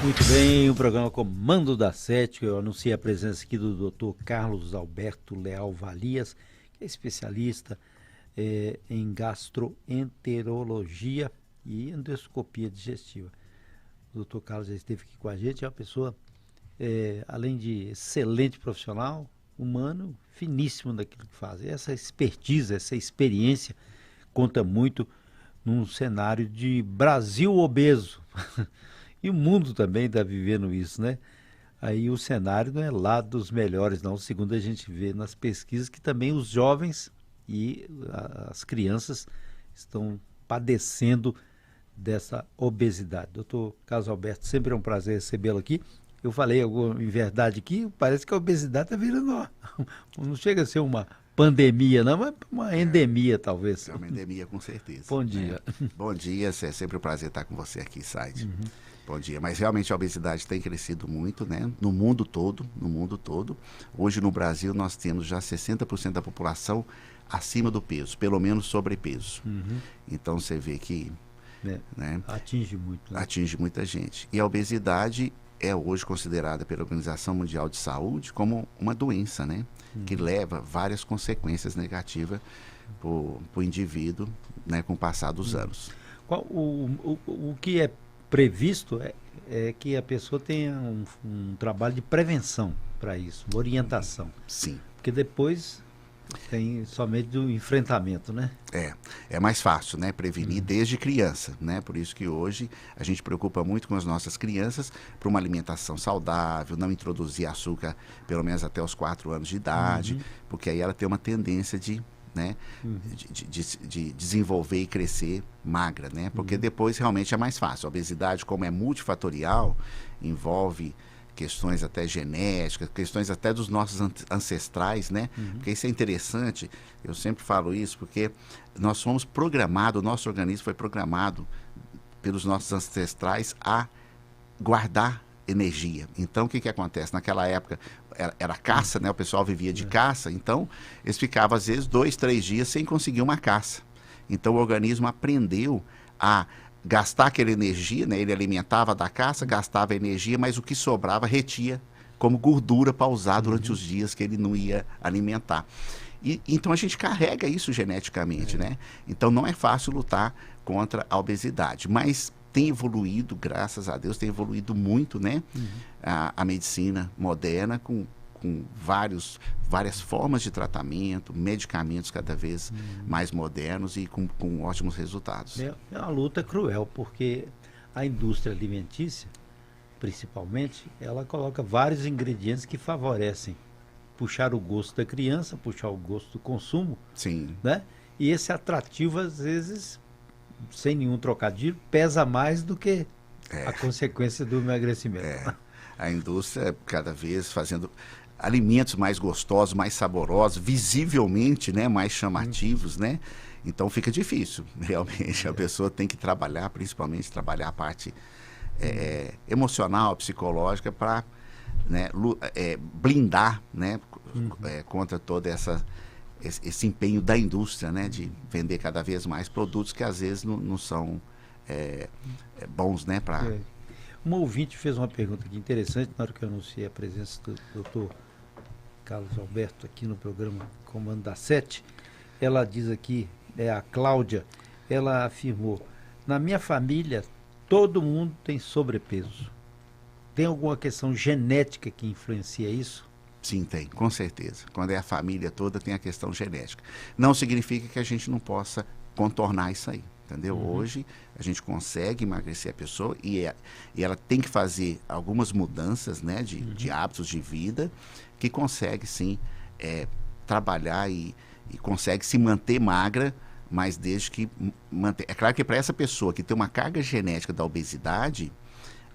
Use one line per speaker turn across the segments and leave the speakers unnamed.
Muito bem, o programa Comando da Sete, eu anunciei a presença aqui do Dr. Carlos Alberto Leal Valias, que é especialista em gastroenterologia e endoscopia digestiva. O Dr. Carlos já esteve aqui com a gente, é uma pessoa, além de excelente profissional, humano, finíssimo daquilo que faz. E essa expertise, essa experiência conta muito num cenário de Brasil obeso. E o mundo também está vivendo isso, né? Aí o cenário não é lá dos melhores, não, segundo a gente vê nas pesquisas, que também os jovens e as crianças estão padecendo dessa obesidade. Doutor Carlos Alberto, sempre é um prazer recebê-lo aqui. Eu falei em verdade aqui, parece que a obesidade está virando, não chega a ser uma pandemia, não, mas uma endemia, talvez.
É uma endemia, com certeza.
Bom dia.
Bom dia, é sempre um prazer estar com você aqui, Said. Bom dia. Mas realmente a obesidade tem crescido muito, né? No mundo todo, no mundo todo. Hoje no Brasil nós temos já 60% da população acima do peso, pelo menos sobrepeso. Então você vê que né,
atinge muito. Né?
Atinge muita gente. E a obesidade é hoje considerada pela Organização Mundial de Saúde como uma doença, né? Que leva várias consequências negativas para o indivíduo, né, com o passar dos anos.
O que é previsto é que a pessoa tenha um trabalho de prevenção para isso, uma orientação.
Sim.
Porque depois tem somente do enfrentamento, né?
É mais fácil, né? Prevenir desde criança, né? Por isso que hoje a gente preocupa muito com as nossas crianças para uma alimentação saudável, não introduzir açúcar pelo menos até os 4 anos de idade, porque aí ela tem uma tendência de desenvolver e crescer magra, né? Porque depois realmente é mais fácil. A obesidade, como é multifatorial, envolve questões até genéticas, questões até dos nossos ancestrais, né? Porque isso é interessante, eu sempre falo isso, porque nós fomos programados, o nosso organismo foi programado pelos nossos ancestrais a guardar energia. Então, o que acontece? Naquela época, era caça, né? O pessoal vivia de caça, então eles ficavam, às vezes, 2, 3 dias sem conseguir uma caça. Então, o organismo aprendeu a gastar aquela energia, né? Ele alimentava da caça, gastava energia, mas o que sobrava retia como gordura para usar durante os dias que ele não ia alimentar. Então a gente carrega isso geneticamente, né? Então não é fácil lutar contra a obesidade, mas tem evoluído, graças a Deus, tem evoluído muito, né? A medicina moderna com várias formas de tratamento, medicamentos cada vez mais modernos e com ótimos resultados.
É uma luta cruel, porque a indústria alimentícia, principalmente, ela coloca vários ingredientes que favorecem puxar o gosto da criança, puxar o gosto do consumo.
Sim.
Né? E esse atrativo, às vezes, sem nenhum trocadilho, pesa mais do que a consequência do emagrecimento.
A indústria cada vez fazendo alimentos mais gostosos, mais saborosos, visivelmente, né, mais chamativos, né? Então fica difícil, realmente. A pessoa tem que trabalhar, principalmente trabalhar a parte emocional, psicológica, para, né, blindar, né, contra todo esse empenho da indústria, né, de vender cada vez mais produtos que às vezes não são bons, né, para...
Uma ouvinte fez uma pergunta aqui interessante na hora que eu anunciei a presença do Dr. Carlos Alberto aqui no programa Comando da Sete. Ela diz aqui, a Cláudia, ela afirmou: na minha família todo mundo tem sobrepeso. Tem alguma questão genética que influencia isso?
Sim, tem, com certeza. Quando é a família toda, tem a questão genética. Não significa que a gente não possa contornar isso aí. Entendeu? Hoje a gente consegue emagrecer a pessoa e ela tem que fazer algumas mudanças, né, de hábitos de vida, que consegue sim trabalhar e consegue se manter magra, mas desde que manter. É claro que para essa pessoa que tem uma carga genética da obesidade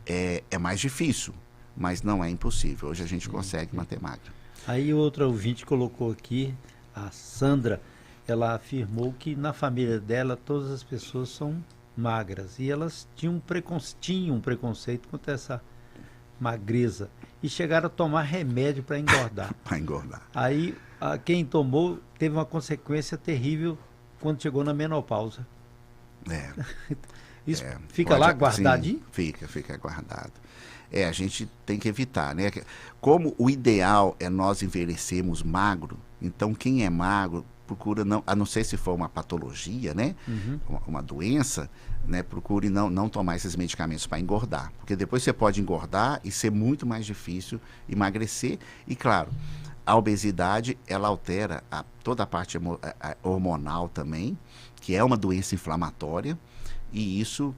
é mais difícil, mas não é impossível. Hoje a gente consegue manter magra.
Aí outra ouvinte colocou aqui, a Sandra. Ela afirmou que na família dela todas as pessoas são magras e elas tinham um preconceito contra essa magreza e chegaram a tomar remédio para engordar.
Para engordar.
Aí quem tomou teve uma consequência terrível quando chegou na menopausa. Isso fica lá guardadinho?
Sim, fica guardado. A gente tem que evitar, né? Como o ideal é nós envelhecermos magro, então quem é magro procura não, a não ser se for uma patologia, né? Uma doença, né? Procure não tomar esses medicamentos para engordar, porque depois você pode engordar e ser muito mais difícil emagrecer. E claro, a obesidade, ela altera toda a parte hormonal também, que é uma doença inflamatória, e isso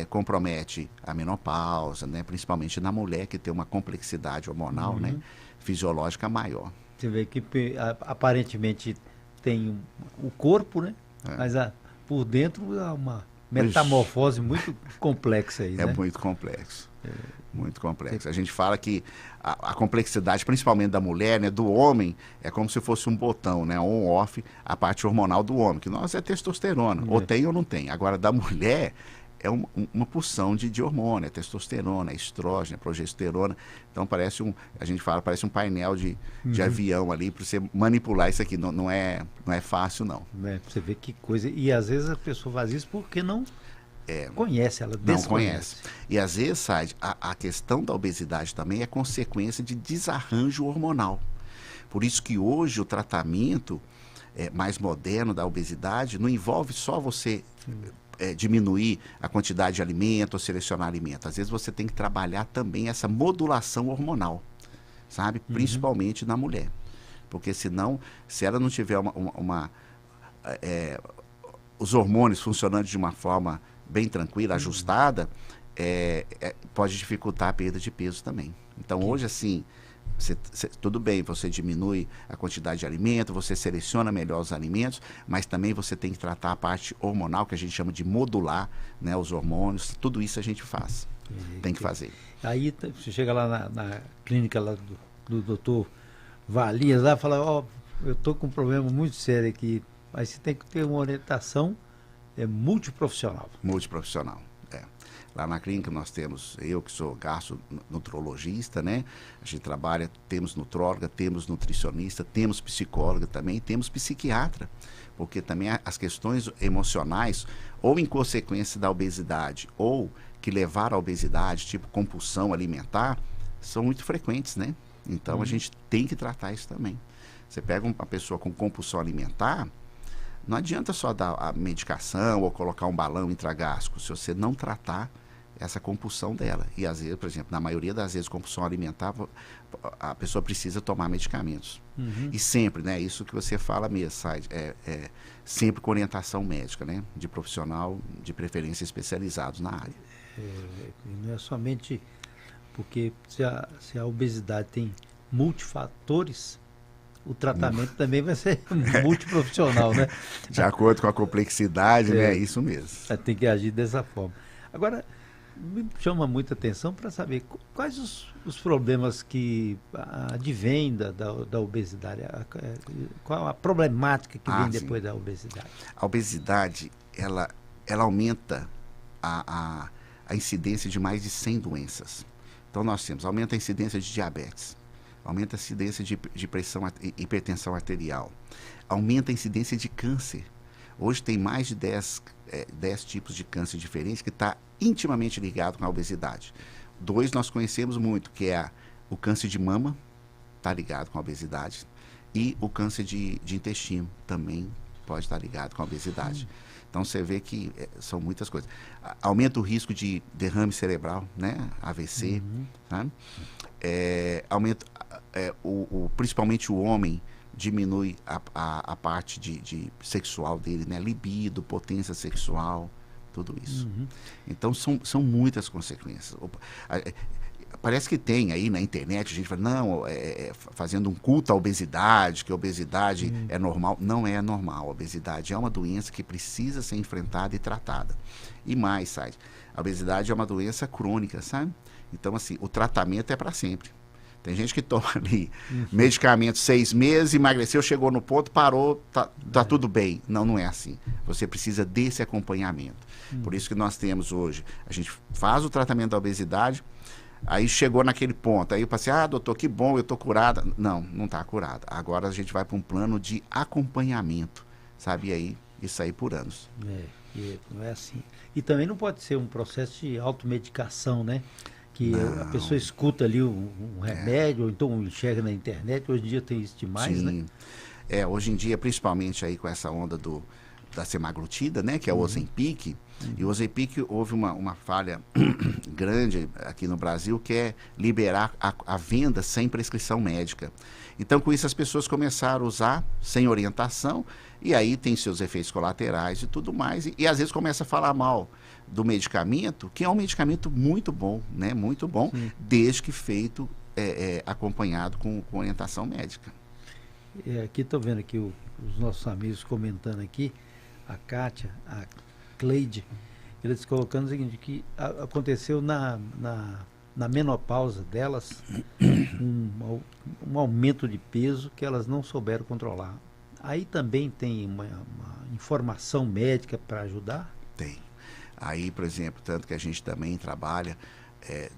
compromete a menopausa, né? Principalmente na mulher que tem uma complexidade hormonal, né? Fisiológica maior.
Você vê que aparentemente tem o corpo, né? Mas por dentro há uma metamorfose muito complexa aí, né?
É muito complexo. Muito complexo. A gente fala que a complexidade, principalmente da mulher, né, do homem, é como se fosse um botão, né, on-off, a parte hormonal do homem, que nós é testosterona, ou tem ou não tem. Agora, da mulher, é uma porção de hormônio, é testosterona, é estrógeno, é progesterona. Então, a gente fala, parece um painel de avião ali, para você manipular isso aqui. Não é fácil, não.
Você vê que coisa. E às vezes a pessoa faz isso porque não conhece, ela desconhece.
Não conhece. E às vezes, Said, a questão da obesidade também é consequência de desarranjo hormonal. Por isso que hoje o tratamento mais moderno da obesidade não envolve só você diminuir a quantidade de alimento ou selecionar alimento. Às vezes você tem que trabalhar também essa modulação hormonal, sabe? Principalmente na mulher. Porque senão, se ela não tiver os hormônios funcionando de uma forma bem tranquila, ajustada, pode dificultar a perda de peso também. Então, hoje, assim, tudo bem, você diminui a quantidade de alimento, você seleciona melhor os alimentos, mas também você tem que tratar a parte hormonal, que a gente chama de modular, né, os hormônios, tudo isso a gente faz. Tem que fazer.
Aí você chega lá na clínica lá do doutor Valias, lá e fala, eu estou com um problema muito sério aqui, mas você tem que ter uma orientação multiprofissional.
Multiprofissional. Lá na clínica nós temos, eu que sou gastronutrologista, né? A gente trabalha, temos nutróloga, temos nutricionista, temos psicóloga também, temos psiquiatra, porque também as questões emocionais, ou em consequência da obesidade, ou que levaram à obesidade, tipo compulsão alimentar, são muito frequentes, né? Então a gente tem que tratar isso também. Você pega uma pessoa com compulsão alimentar, não adianta só dar a medicação ou colocar um balão intragástrico, se você não tratar essa compulsão dela. E às vezes, por exemplo, na maioria das vezes, compulsão alimentar, a pessoa precisa tomar medicamentos. E sempre, né, isso que você fala mesmo, Said, sempre com orientação médica, né, de profissional, de preferência especializados na área.
Não é somente porque se a obesidade tem multifatores, o tratamento também vai ser multiprofissional, né?
De acordo com a complexidade, né? É isso mesmo.
Tem que agir dessa forma. Agora, me chama muita atenção para saber quais os problemas que advêm da obesidade, qual a problemática que vem depois da obesidade.
A obesidade, ela aumenta a incidência de mais de 100 doenças. Então, nós temos, aumenta a incidência de diabetes, aumenta a incidência de hipertensão arterial, aumenta a incidência de câncer. Hoje tem mais de 10 tipos de câncer diferentes que está intimamente ligado com a obesidade. 2 nós conhecemos muito, que é o câncer de mama, está ligado com a obesidade, e o câncer de intestino também pode estar ligado com a obesidade. Então você vê que são muitas coisas. Aumenta o risco de derrame cerebral, né? AVC, tá? Principalmente o homem diminui a parte de sexual dele, né? Libido, potência sexual, tudo isso. Então são muitas consequências. Parece que tem aí na internet, a gente fala, não, fazendo um culto à obesidade, que a obesidade é normal. Não é normal. A obesidade é uma doença que precisa ser enfrentada e tratada. E mais, sabe? A obesidade é uma doença crônica, sabe? Então, assim, o tratamento é para sempre. Tem gente que toma ali medicamento 6 meses, emagreceu, chegou no ponto, parou, tá tudo bem. Não é assim. Você precisa desse acompanhamento. Por isso que nós temos hoje, a gente faz o tratamento da obesidade, aí chegou naquele ponto, aí eu passei, doutor, que bom, eu tô curada. Não está curada. Agora a gente vai para um plano de acompanhamento, sabe? E aí, isso aí por anos.
que não é assim. E também não pode ser um processo de automedicação, né? Que a
Não.
pessoa escuta ali um remédio, ou então enxerga na internet. Hoje em dia tem isso demais, né?
Sim. Hoje em dia, principalmente aí com essa onda da semaglutida, né, que é o Ozempic, e o Ozempic houve uma falha grande aqui no Brasil, que é liberar a venda sem prescrição médica. Então, com isso, as pessoas começaram a usar sem orientação, e aí tem seus efeitos colaterais e tudo mais, e às vezes começa a falar mal do medicamento, que é um medicamento muito bom, né, muito bom, desde que feito acompanhado com orientação médica.
Aqui estou vendo aqui os nossos amigos comentando aqui, a Kátia, a Cleide, eles colocando o seguinte, que aconteceu na menopausa delas um aumento de peso que elas não souberam controlar. Aí também tem uma informação médica para ajudar?
Tem. Aí, por exemplo, tanto que a gente também trabalha,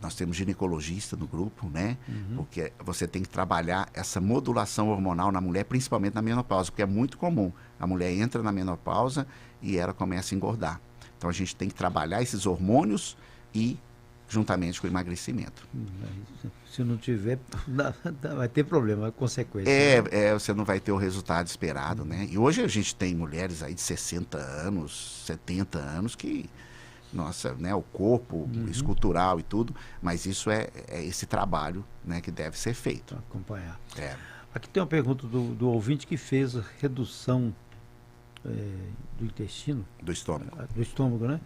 nós temos ginecologista no grupo, né? Porque você tem que trabalhar essa modulação hormonal na mulher, principalmente na menopausa, porque é muito comum. A mulher entra na menopausa e ela começa a engordar. Então a gente tem que trabalhar esses hormônios e juntamente com o emagrecimento.
Se não tiver, vai ter problema, consequência.
Você não vai ter o resultado esperado, né? E hoje a gente tem mulheres aí de 60 anos, 70 anos que, nossa, né, o corpo escultural e tudo, mas isso é esse trabalho, né, que deve ser feito.
Acompanhar. Aqui tem uma pergunta do ouvinte que fez a redução do intestino.
Do estômago.
Do estômago, né?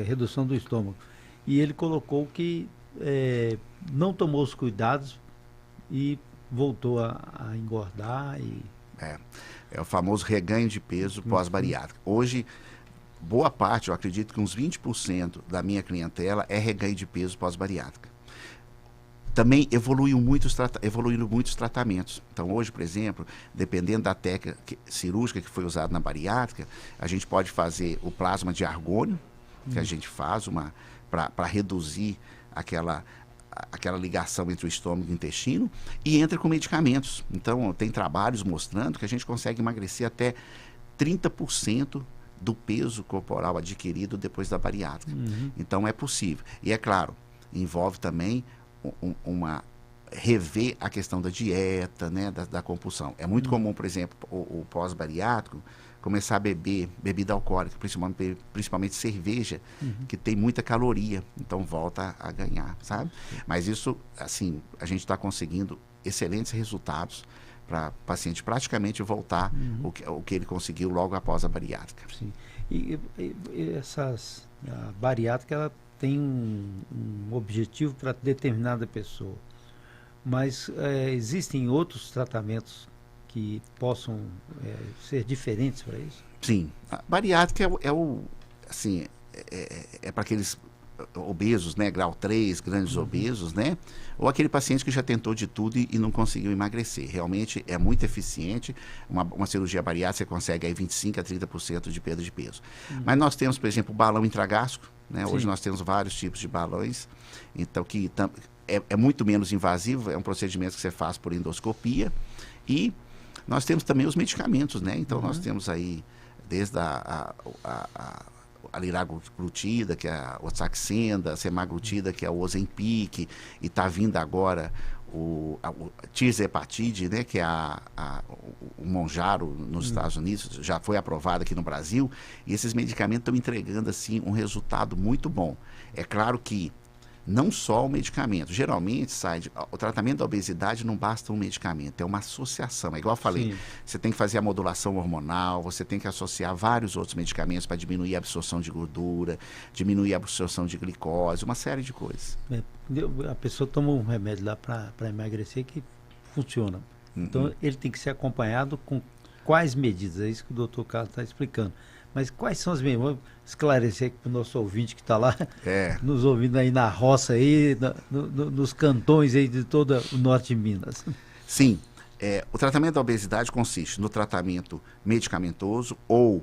Redução do estômago. E ele colocou que não tomou os cuidados e voltou a engordar.
É o famoso reganho de peso pós-bariátrica. Hoje, boa parte, eu acredito que uns 20% da minha clientela é reganho de peso pós-bariátrica. Também evoluíram muitos tratamentos. Então, hoje, por exemplo, dependendo da técnica cirúrgica que foi usada na bariátrica, a gente pode fazer o plasma de argônio, que a gente faz para reduzir aquela ligação entre o estômago e o intestino, e entra com medicamentos. Então, tem trabalhos mostrando que a gente consegue emagrecer até 30% do peso corporal adquirido depois da bariátrica. Então, é possível. E, é claro, envolve também rever a questão da dieta, né, da compulsão. É muito comum, por exemplo, o pós-bariátrico começar a beber bebida alcoólica, principalmente cerveja, que tem muita caloria, então volta a ganhar, sabe? Mas isso, assim, a gente está conseguindo excelentes resultados para o paciente praticamente voltar o que ele conseguiu logo após a bariátrica.
Sim. E a bariátrica, ela tem um objetivo para determinada pessoa, mas existem outros tratamentos que possam ser diferentes para isso?
Sim, a bariátrica é para aqueles obesos, né, grau 3, grandes obesos, né, ou aquele paciente que já tentou de tudo e não conseguiu emagrecer. Realmente é muito eficiente, uma cirurgia bariátrica você consegue aí 25% a 30% de perda de peso. Mas nós temos, por exemplo, o balão intragástrico, né? Hoje nós temos vários tipos de balões, então que é muito menos invasivo, é um procedimento que você faz por endoscopia, e nós temos também os medicamentos, né? Então nós temos aí desde a liraglutida, que é a Saxenda, a semaglutida, que é o Ozempic, e está vindo agora o tirzepatide, né, que é o Mounjaro nos Estados Unidos, já foi aprovado aqui no Brasil, e esses medicamentos estão entregando assim um resultado muito bom. É claro que não só o medicamento, geralmente o tratamento da obesidade não basta um medicamento, é uma associação, é igual eu falei, você tem que fazer a modulação hormonal, você tem que associar vários outros medicamentos para diminuir a absorção de gordura, diminuir a absorção de glicose, uma série de coisas.
A pessoa toma um remédio lá para emagrecer que funciona, então ele tem que ser acompanhado com quais medidas, é isso que o doutor Carlos está explicando. Mas quais são as medidas? Vamos esclarecer aqui para o nosso ouvinte que está lá, nos ouvindo aí na roça, aí, nos cantões aí de todo o norte de Minas.
Sim, o tratamento da obesidade consiste no tratamento medicamentoso ou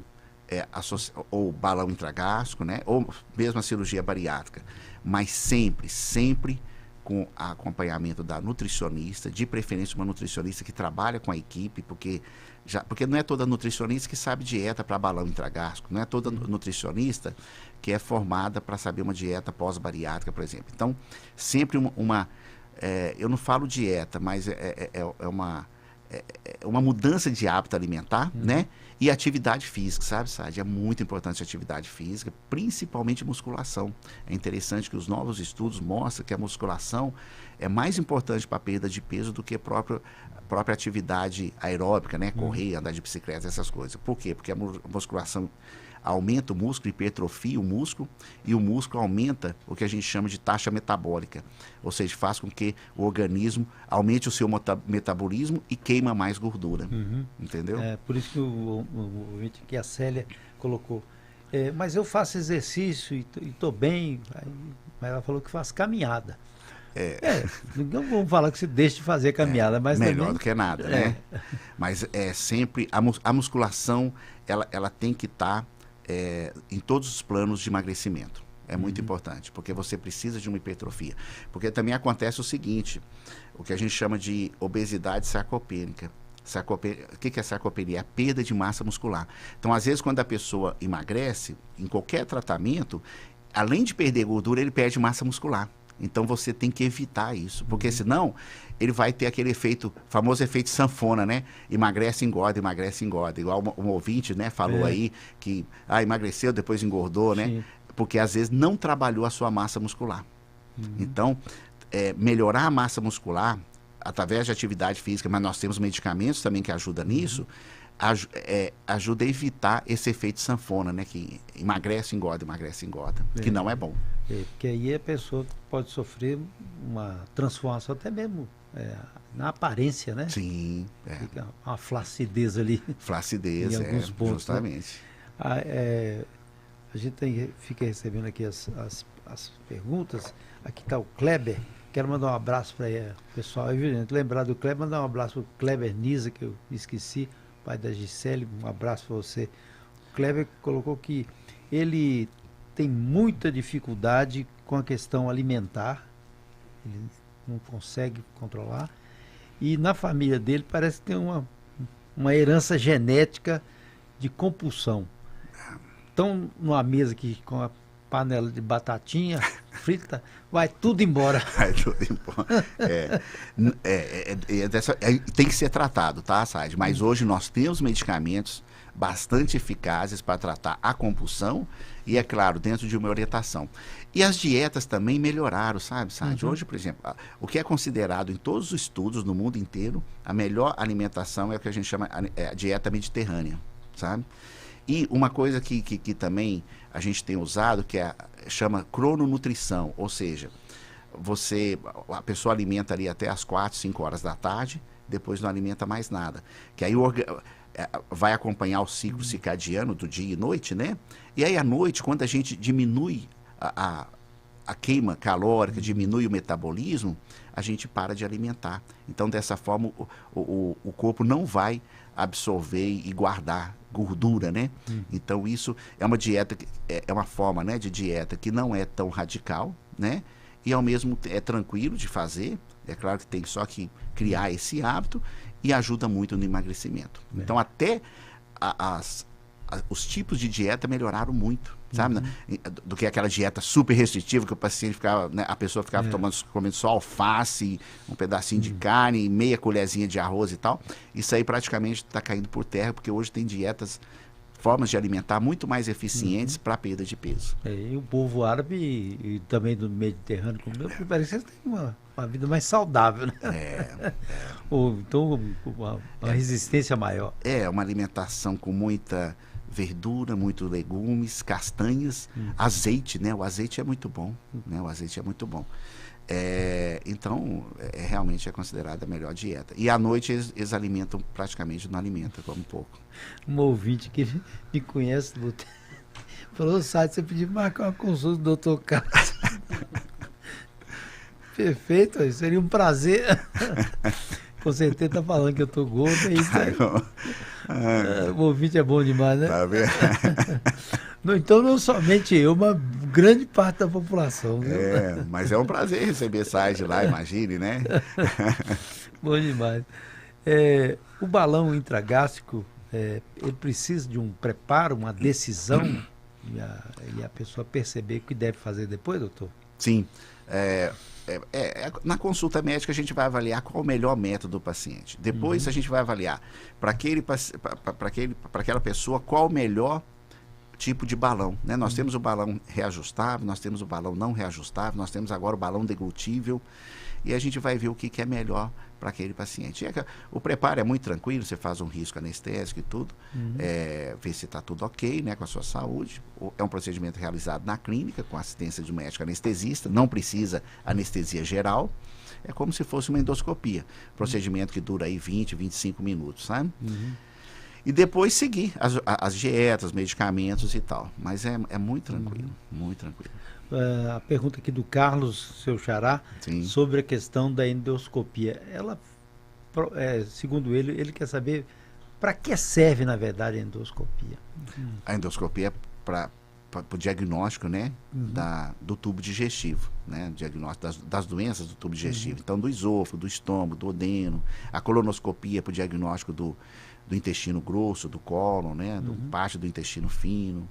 balão intragástrico, né? Ou mesmo a cirurgia bariátrica. Mas sempre com acompanhamento da nutricionista, de preferência uma nutricionista que trabalha com a equipe, porque não é toda nutricionista que sabe dieta para balão intragástrico, não é toda nutricionista que é formada para saber uma dieta pós-bariátrica, por exemplo. Então, sempre eu não falo dieta, mas é uma mudança de hábito alimentar, né? E atividade física, sabe, Sade? É muito importante a atividade física, principalmente musculação. É interessante que os novos estudos mostram que a musculação é mais importante para a perda de peso do que a própria atividade aeróbica, né? Correr, andar de bicicleta, essas coisas. Por quê? Porque a musculação aumenta o músculo, hipertrofia o músculo, e o músculo aumenta o que a gente chama de taxa metabólica, ou seja, faz com que o organismo aumente o seu metabolismo e queima mais gordura, entendeu?
É, por isso que a Célia colocou, mas eu faço exercício e estou bem, mas ela falou que faz caminhada. Não vamos falar que você deixa de fazer caminhada, mas
melhor
também,
do que nada, né? Mas sempre a musculação, ela tem que estar em todos os planos de emagrecimento. É muito importante, porque você precisa de uma hipertrofia. Porque também acontece o seguinte, o que a gente chama de obesidade sarcopênica. O que é sarcopenia? É a perda de massa muscular. Então, às vezes, quando a pessoa emagrece, em qualquer tratamento, além de perder gordura, ele perde massa muscular. Então, você tem que evitar isso, porque senão ele vai ter aquele famoso efeito sanfona, né? Emagrece, engorda, emagrece, engorda. Igual um ouvinte, né, falou aí que emagreceu, depois engordou, né? Sim. Porque às vezes não trabalhou a sua massa muscular. Então, melhorar a massa muscular através de atividade física, mas nós temos medicamentos também que ajudam nisso, ajuda a evitar esse efeito sanfona, né? Que emagrece, engorda, que não é bom.
Porque aí a pessoa pode sofrer uma transformação até mesmo na aparência, né?
Sim.
Fica uma flacidez ali.
Flacidez,
em alguns pontos,
justamente.
Né? A gente fica recebendo aqui as perguntas. Aqui está o Kleber. Quero mandar um abraço para o pessoal. É evidente, lembrar do Kleber, mandar um abraço para o Kleber Nisa, que eu esqueci, pai da Gisele. Um abraço para você. O Kleber colocou que ele tem muita dificuldade com a questão alimentar, ele não consegue controlar, e na família dele parece que tem uma herança genética de compulsão. Então, numa mesa aqui com a panela de batatinha frita, vai tudo embora.
Vai tudo embora. Tem que ser tratado, tá, Sade? Mas hoje nós temos medicamentos bastante eficazes para tratar a compulsão e, é claro, dentro de uma orientação. E as dietas também melhoraram, sabe, Sade? Hoje, por exemplo, o que é considerado em todos os estudos no mundo inteiro, a melhor alimentação é o que a gente chama a dieta mediterrânea, sabe? E uma coisa que também a gente tem usado, que chama crononutrição, ou seja, a pessoa alimenta ali até as 4, 5 horas da tarde, depois não alimenta mais nada. Que aí vai acompanhar o ciclo circadiano do dia e noite, né? E aí à noite, quando a gente diminui a queima calórica, diminui o metabolismo, a gente para de alimentar. Então, dessa forma, o corpo não vai absorver e guardar gordura, né? Então, isso é uma dieta, é uma forma, né, de dieta que não é tão radical, né? E ao mesmo tempo é tranquilo de fazer. É claro que tem só que criar esse hábito e ajuda muito no emagrecimento. Então, até os tipos de dieta melhoraram muito, sabe? Do que aquela dieta super restritiva que o paciente ficava, né, a pessoa ficava comendo só alface, um pedacinho de carne, meia colherzinha de arroz e tal. Isso aí praticamente está caindo por terra, porque hoje tem formas de alimentar muito mais eficientes para a perda de peso.
E o povo árabe e também do Mediterrâneo, parece que eles têm uma vida mais saudável, né? Então, uma resistência maior.
Uma alimentação com muita verdura, muito legumes, castanhas, azeite, né? O azeite é muito bom, né? O azeite é muito bom. Então, realmente é considerada a melhor dieta. E à noite eles alimentam, praticamente não alimentam, como um pouco.
Um ouvinte que me conhece, doutor, falou, Sade, você pediu marcar uma consulta do doutor Carlos. Perfeito, seria um prazer. Com certeza está falando que eu estou gordo, é isso aí. O ouvinte é bom demais, né?
Tá vendo?
Então, não somente eu, mas grande parte da população. Viu?
Mas é um prazer receber site lá, imagine, né?
Bom demais. O balão intragástrico, ele precisa de um preparo, uma decisão, e a pessoa perceber o que deve fazer depois, doutor?
Sim. Na consulta médica a gente vai avaliar qual o melhor método do paciente. Depois a gente vai avaliar para aquela pessoa qual o melhor tipo de balão, né? Nós temos o balão reajustável, nós temos o balão não reajustável, nós temos agora o balão deglutível, e a gente vai ver o que é melhor para aquele paciente. O preparo é muito tranquilo, você faz um risco anestésico e tudo, vê se está tudo ok, né, com a sua saúde. É um procedimento realizado na clínica, com assistência de um médico anestesista, não precisa anestesia geral, é como se fosse uma endoscopia, procedimento que dura aí 20, 25 minutos, sabe? E depois seguir as dietas, medicamentos e tal. Mas é muito tranquilo, muito tranquilo.
A pergunta aqui do Carlos, seu xará,
Sim.
sobre a questão da endoscopia. Ela, segundo ele quer saber para que serve, na verdade, a endoscopia.
A endoscopia é para o diagnóstico, né, do tubo digestivo, né, diagnóstico das doenças do tubo digestivo. Então, do esôfago, do estômago, do duodeno. A colonoscopia para o diagnóstico do intestino grosso, do cólon, né, do parte do intestino fino.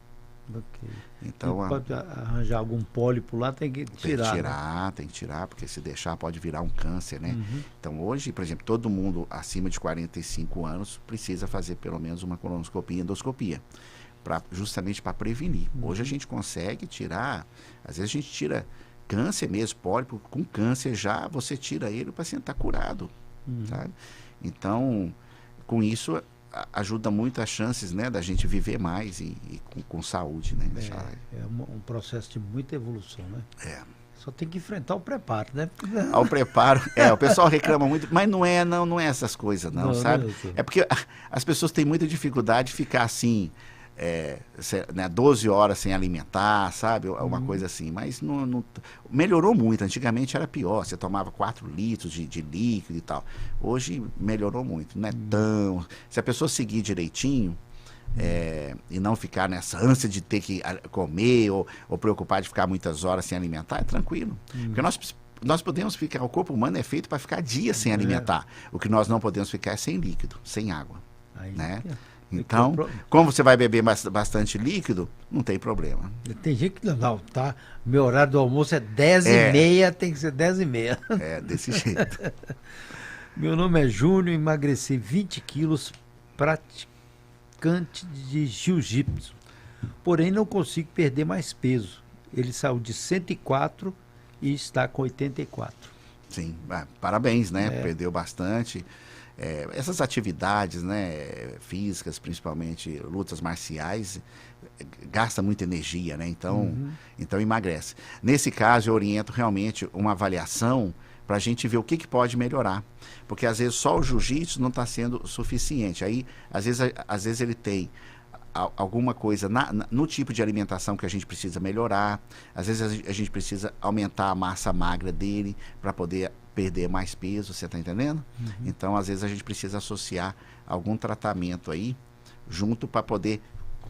Okay.
Então,
pode arranjar algum pólipo lá, tem que tirar.
Tem que tirar, porque se deixar pode virar um câncer, né? Então hoje, por exemplo, todo mundo acima de 45 anos precisa fazer pelo menos uma colonoscopia e endoscopia, justamente para prevenir. Hoje a gente consegue tirar, às vezes a gente tira câncer mesmo, pólipo com câncer já, você tira ele, o paciente está curado, sabe? Então, com isso ajuda muito as chances, né, da gente viver mais e com saúde, né?
É um processo de muita evolução, né? Só tem que enfrentar o preparo, né?
Ao preparo, o pessoal reclama muito, mas não é essas coisas não, sabe? Não é porque as pessoas têm muita dificuldade de ficar assim, né, 12 horas sem alimentar, sabe? Uma coisa assim, mas não melhorou muito. Antigamente era pior, você tomava 4 litros de líquido e tal. Hoje melhorou muito, não é tão... Se a pessoa seguir direitinho, e não ficar nessa ânsia de ter que comer ou preocupar de ficar muitas horas sem alimentar, é tranquilo. Porque nós podemos ficar, o corpo humano é feito para ficar dias sem alimentar. O que nós não podemos ficar é sem líquido, sem água, né? Então, como você vai beber bastante líquido, não tem problema.
Tem gente que não, tá? Meu horário do almoço é 10h30, tem que ser 10h30.
Desse jeito.
Meu nome é Júnior, emagreci 20 quilos, praticante de jiu-jitsu. Porém, não consigo perder mais peso. Ele saiu de 104 e está com 84.
Sim, parabéns, né? Perdeu bastante. Essas atividades, né, físicas, principalmente lutas marciais, gasta muita energia, né? Então emagrece. Nesse caso, eu oriento realmente uma avaliação para a gente ver o que pode melhorar. Porque às vezes só o jiu-jitsu não está sendo suficiente. Aí, às vezes ele tem alguma coisa no tipo de alimentação que a gente precisa melhorar. Às vezes a gente precisa aumentar a massa magra dele para poder perder mais peso, você está entendendo? Então, às vezes a gente precisa associar algum tratamento aí junto para poder,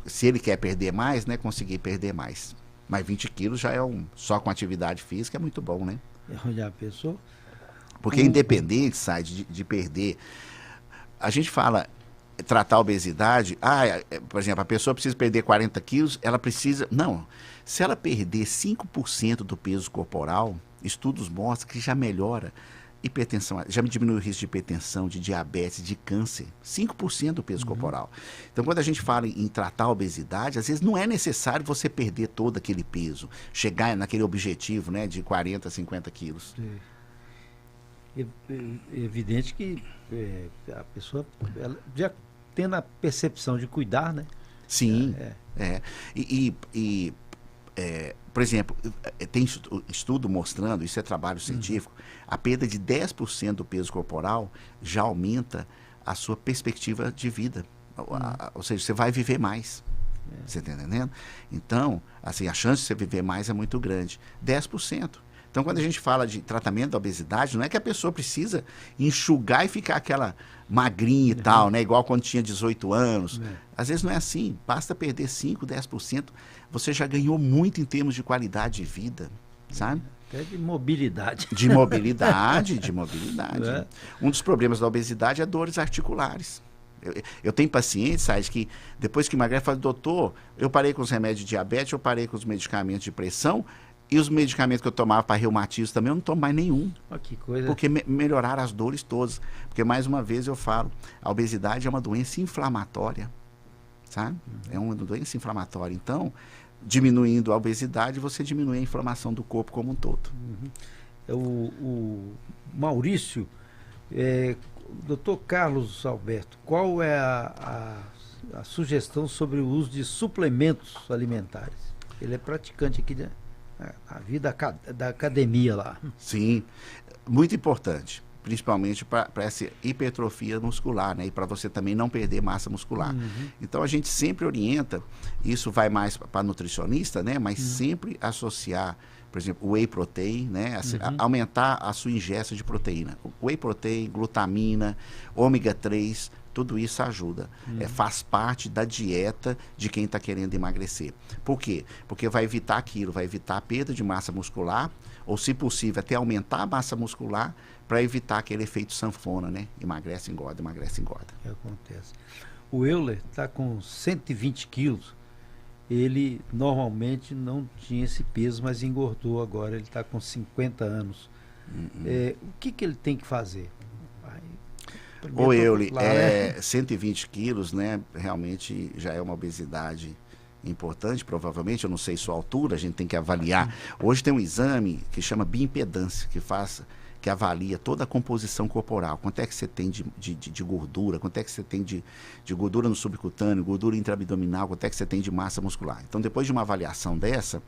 se ele quer perder mais, né, conseguir perder mais. Mas 20 quilos já só com atividade física é muito bom, né?
Já pensou?
Porque independente, sai de perder, a gente fala tratar a obesidade, por exemplo, a pessoa precisa perder 40 quilos, ela precisa... Não, se ela perder 5% do peso corporal, estudos mostram que já melhora hipertensão, já diminui o risco de hipertensão, de diabetes, de câncer, 5% do peso corporal. Então, quando a gente fala em tratar a obesidade, às vezes não é necessário você perder todo aquele peso, chegar naquele objetivo, né, de 40, 50 quilos.
É evidente que a pessoa já tendo a percepção de cuidar, né?
Sim, por exemplo, tem estudo mostrando, isso é trabalho científico, a perda de 10% do peso corporal já aumenta a sua perspectiva de vida. Ou seja, você vai viver mais. Você está entendendo? Então, assim, a chance de você viver mais é muito grande. 10%. Então, quando a gente fala de tratamento da obesidade, não é que a pessoa precisa enxugar e ficar aquela magrinha e tal, né? Igual quando tinha 18 anos. Às vezes não é assim. Basta perder 5, 10%. Você já ganhou muito em termos de qualidade de vida, sabe?
Até de mobilidade.
De mobilidade, de mobilidade. Um dos problemas da obesidade é dores articulares. Eu tenho pacientes, sabe, que depois que emagrece, falam, doutor, eu parei com os remédios de diabetes, eu parei com os medicamentos de pressão, e os medicamentos que eu tomava para reumatismo também, eu não tomo mais nenhum.
Que coisa.
Porque melhoraram as dores todas. Porque, mais uma vez, eu falo, a obesidade é uma doença inflamatória, sabe? É uma doença inflamatória. Então, diminuindo a obesidade, você diminui a inflamação do corpo como um todo.
O Maurício, doutor Carlos Alberto, qual é a sugestão sobre o uso de suplementos alimentares? Ele é praticante aqui da vida da academia lá.
Sim, muito importante, principalmente para essa hipertrofia muscular, né? E para você também não perder massa muscular. Então a gente sempre orienta, isso vai mais para nutricionista, né? Mas sempre associar, por exemplo, o whey protein, né? Aumentar a sua ingesta de proteína. Whey protein, glutamina, ômega 3, tudo isso ajuda. Faz parte da dieta de quem está querendo emagrecer. Por quê? Porque vai evitar aquilo, vai evitar a perda de massa muscular, ou se possível até aumentar a massa muscular, para evitar aquele efeito sanfona, né? Emagrece, engorda, emagrece, engorda.
Acontece. O Euler está com 120 quilos. Ele normalmente não tinha esse peso, mas engordou agora. Ele está com 50 anos. O que ele tem que fazer?
Ô Euler, 120 quilos, né? Realmente já é uma obesidade importante, provavelmente. Eu não sei sua altura, a gente tem que avaliar. Hoje tem um exame que chama bioimpedância, que avalia toda a composição corporal. Quanto é que você tem de gordura, quanto é que você tem de gordura no subcutâneo, gordura intraabdominal, quanto é que você tem de massa muscular. Então, depois de uma avaliação dessa,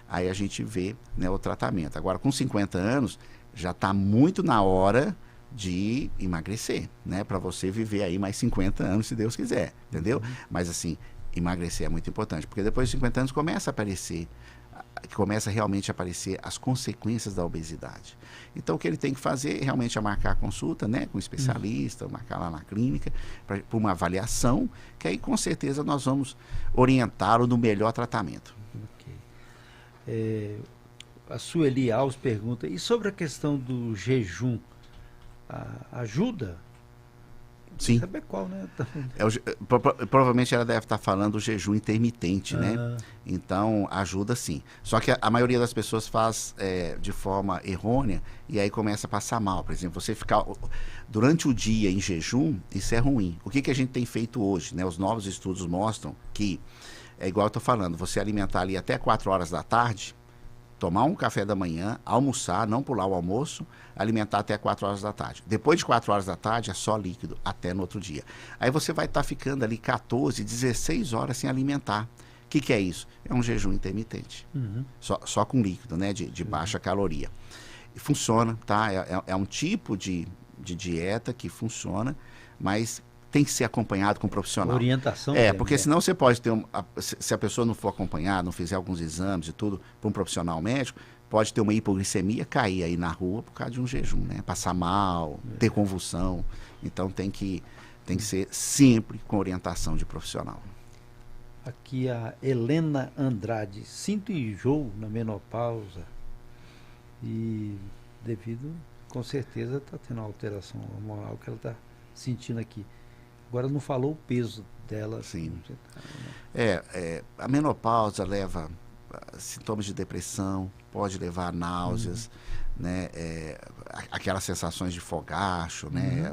aí a gente vê, né, o tratamento. Agora, com 50 anos, já está muito na hora de emagrecer, né? Para você viver aí mais 50 anos, se Deus quiser, entendeu? Mas, assim, emagrecer é muito importante, porque depois de 50 anos começa realmente a aparecer as consequências da obesidade. Então, o que ele tem que fazer realmente é marcar a consulta, né, com um especialista, marcar lá na clínica, para uma avaliação, que aí com certeza nós vamos orientá-lo no melhor tratamento.
A Sueli Alves pergunta, e sobre a questão do jejum, ajuda?
Sim.
Saber qual, né?
Provavelmente ela deve estar falando do jejum intermitente, né? Então, ajuda sim. Só que a maioria das pessoas faz de forma errônea e aí começa a passar mal. Por exemplo, você ficar durante o dia em jejum, isso é ruim. O que a gente tem feito hoje, né? Os novos estudos mostram que, é igual eu estou falando, você alimentar ali até 4 horas da tarde, tomar um café da manhã, almoçar, não pular o almoço, alimentar até 4 horas da tarde. Depois de 4 horas da tarde é só líquido, até no outro dia. Aí você vai estar ficando ali 14, 16 horas sem alimentar. O que é isso? É um jejum intermitente. Só com líquido, né? De baixa caloria. E funciona, tá? É um tipo de dieta que funciona, mas tem que ser acompanhado com um profissional.
Orientação.
Porque senão você pode ter, se a pessoa não for acompanhada, não fizer alguns exames e tudo, para um profissional médico, pode ter uma hipoglicemia, cair aí na rua por causa de um jejum, né? Passar mal, ter convulsão. Então tem que ser sempre com orientação de profissional.
Aqui a Helena Andrade, sinto enjoo na menopausa e devido, com certeza, está tendo uma alteração hormonal que ela está sentindo aqui. Agora não falou o peso dela.
Sim. A menopausa leva sintomas de depressão, pode levar a náuseas, né? Aquelas sensações de fogacho, né?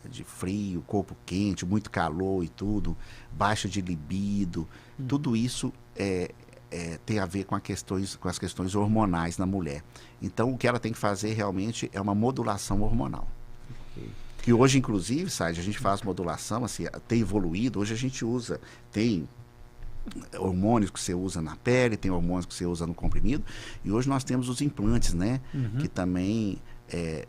De frio, corpo quente, muito calor e tudo, baixa de libido, tudo isso tem a ver com as questões hormonais na mulher. Então, o que ela tem que fazer realmente é uma modulação hormonal. Que hoje, inclusive, Sérgio, a gente faz modulação, assim, tem evoluído, hoje a gente tem hormônios que você usa na pele, tem hormônios que você usa no comprimido, e hoje nós temos os implantes, né? Que também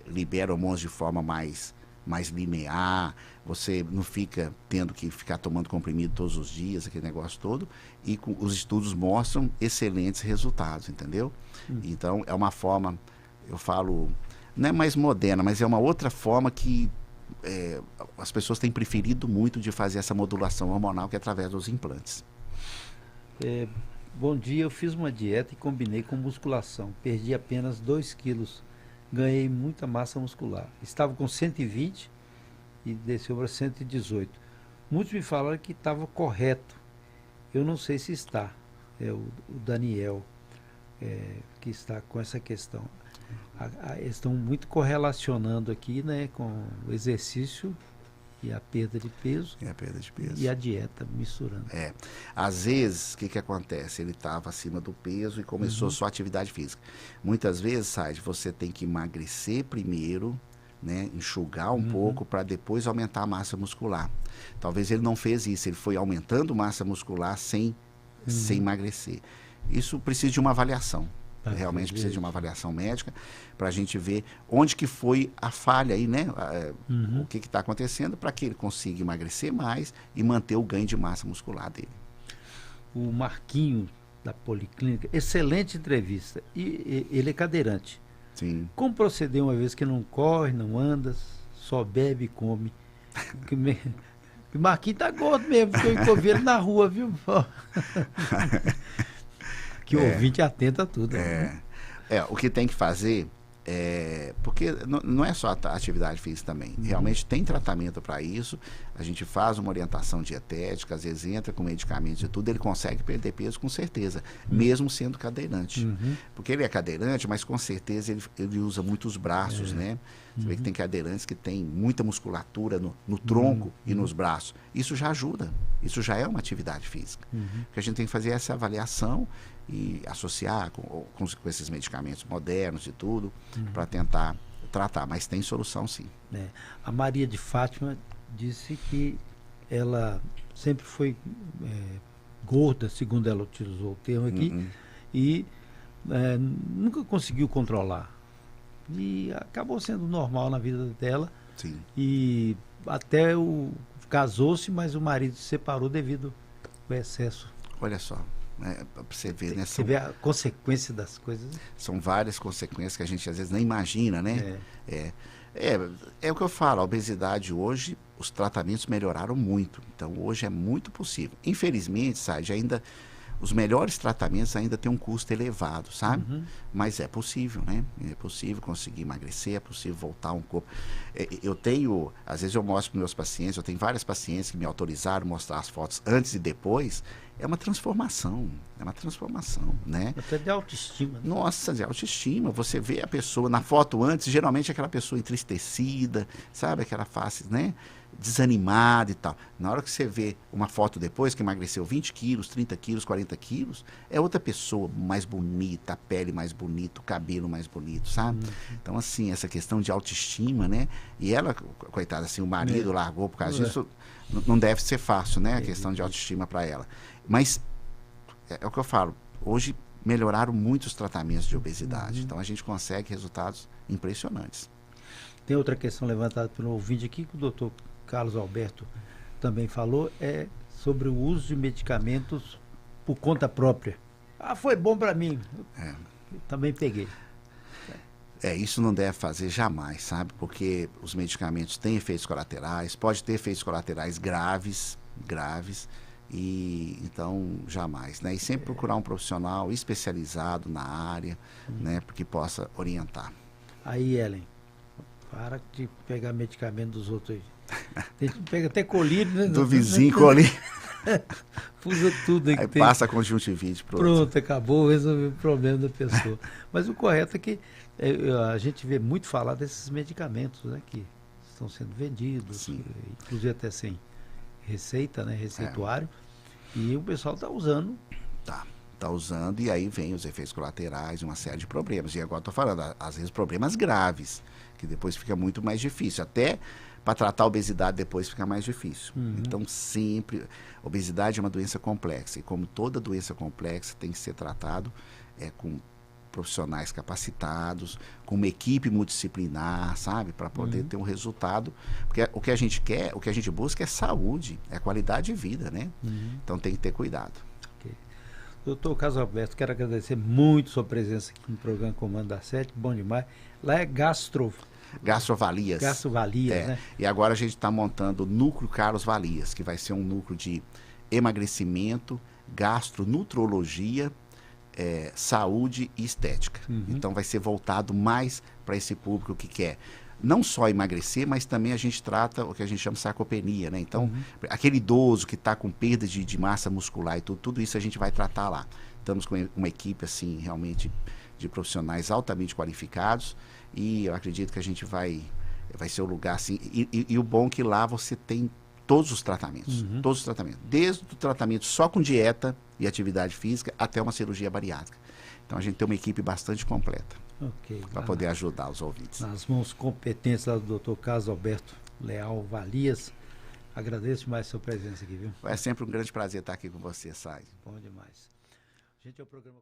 liberam hormônios de forma mais mais linear, você não fica tendo que ficar tomando comprimido todos os dias, aquele negócio todo, e os estudos mostram excelentes resultados, entendeu? Então, é uma forma, eu falo, não é mais moderna, mas é uma outra forma que as pessoas têm preferido muito de fazer essa modulação hormonal, que é através dos implantes.
Bom dia, eu fiz uma dieta e combinei com musculação. Perdi apenas 2 quilos. Ganhei muita massa muscular. Estava com 120 e desceu para 118. Muitos me falaram que estava correto. Eu não sei se está. É o Daniel que está com essa questão. Estão muito correlacionando aqui, né, com o exercício e a perda de peso.
E a perda de peso.
E a dieta, misturando.
Às vezes, o que acontece? Ele estava acima do peso e começou sua atividade física. Muitas vezes, Said, você tem que emagrecer primeiro, né, enxugar um pouco para depois aumentar a massa muscular. Talvez ele não fez isso, ele foi aumentando massa muscular sem emagrecer. Isso precisa de uma avaliação. Realmente precisa de uma avaliação médica para a gente ver onde que foi a falha aí, né? O que está acontecendo para que ele consiga emagrecer mais e manter o ganho de massa muscular dele.
O Marquinho da Policlínica, excelente entrevista. E ele é cadeirante.
Sim.
Como proceder uma vez que não corre, não anda, só bebe e come? O Marquinho tá gordo mesmo, porque eu encontrei ele na rua, viu? Que o ouvinte atenta a tudo. Né?
O que tem que fazer porque não é só a atividade física também. Realmente tem tratamento para isso. A gente faz uma orientação dietética, às vezes entra com medicamentos e tudo, ele consegue perder peso com certeza, mesmo sendo cadeirante. Porque ele é cadeirante, mas com certeza ele usa muitos braços, né? Você vê que tem cadeirantes que tem muita musculatura no tronco e nos braços. Isso já ajuda. Isso já é uma atividade física. Porque a gente tem que fazer essa avaliação e associar com esses medicamentos modernos e tudo, para tentar tratar. Mas tem solução, sim.
A Maria de Fátima disse que ela sempre foi gorda, segundo ela utilizou o termo aqui, e nunca conseguiu controlar. E acabou sendo normal na vida dela.
Sim.
E até casou-se, mas o marido se separou devido ao excesso.
Olha só, para você ver, né?
Você vê a consequência das coisas.
São várias consequências que a gente às vezes nem imagina, né? É o que eu falo, a obesidade hoje, os tratamentos melhoraram muito. Então hoje é muito possível. Infelizmente, Said, ainda os melhores tratamentos ainda têm um custo elevado, sabe? Mas é possível, né? É possível conseguir emagrecer, é possível voltar um corpo. Eu tenho, às vezes eu mostro para meus pacientes, eu tenho várias pacientes que me autorizaram a mostrar as fotos antes e depois. É uma transformação, né?
Até de autoestima. Né?
Nossa, de autoestima. Você vê a pessoa na foto antes, geralmente é aquela pessoa entristecida, sabe? Aquela face, né? Desanimada e tal. Na hora que você vê uma foto depois, que emagreceu 20 quilos, 30 quilos, 40 quilos, é outra pessoa mais bonita, a pele mais bonita, o cabelo mais bonito, sabe? Então, assim, essa questão de autoestima, né? E ela, coitada, assim, o marido largou por causa disso, não deve ser fácil, né? A questão de autoestima para ela. Mas, é o que eu falo, hoje melhoraram muito os tratamentos de obesidade. Então, a gente consegue resultados impressionantes.
Tem outra questão levantada pelo ouvinte aqui, que o doutor Carlos Alberto também falou, sobre o uso de medicamentos por conta própria. Foi bom para mim. Eu também peguei.
Isso não deve fazer jamais, sabe? Porque os medicamentos têm efeitos colaterais, pode ter efeitos colaterais graves, e então jamais, né? E sempre procurar um profissional especializado na área, né? Porque possa orientar.
Aí, Ellen, para de pegar medicamento dos outros aí. Tem gente que pega até colírio, né?
Do vizinho colírio.
Usa tudo aí.
Aí passa a conjuntivite.
Pronto, acabou, resolveu o problema da pessoa. Mas o correto é que a gente vê muito falar desses medicamentos, né? Que estão sendo vendidos, inclusive até sem receita, né? Receituário. E o pessoal está usando.
Tá usando, e aí vem os efeitos colaterais, uma série de problemas. E agora estou falando, às vezes problemas graves, que depois fica muito mais difícil. Até para tratar a obesidade depois fica mais difícil. Então sempre, obesidade é uma doença complexa, e como toda doença complexa tem que ser tratado profissionais capacitados, com uma equipe multidisciplinar, sabe? Para poder ter um resultado. Porque o que a gente quer, o que a gente busca é saúde, é qualidade de vida, né? Então tem que ter cuidado.
Okay. Doutor Carlos Alberto, quero agradecer muito sua presença aqui no programa Comando da Sete, bom demais. Lá é
Gastrovalias.
Gastrovalias, né?
E agora a gente está montando o Núcleo Carlos Valias, que vai ser um núcleo de emagrecimento, gastronutrologia, saúde e estética. Então vai ser voltado mais para esse público que quer não só emagrecer, mas também a gente trata o que a gente chama de sarcopenia, né? Então, aquele idoso que está com perda de massa muscular e tudo isso a gente vai tratar lá. Estamos com uma equipe, assim, realmente de profissionais altamente qualificados e eu acredito que a gente vai ser o lugar, assim, e o bom é que lá você tem todos os tratamentos, desde o tratamento só com dieta e atividade física até uma cirurgia bariátrica. Então a gente tem uma equipe bastante completa para poder ajudar os ouvintes.
Nas mãos competentes lá do Dr. Carlos Alberto Leal Valias, agradeço demais a sua presença aqui, viu?
É sempre um grande prazer estar aqui com você, Sai.
Bom demais. Gente, é o programa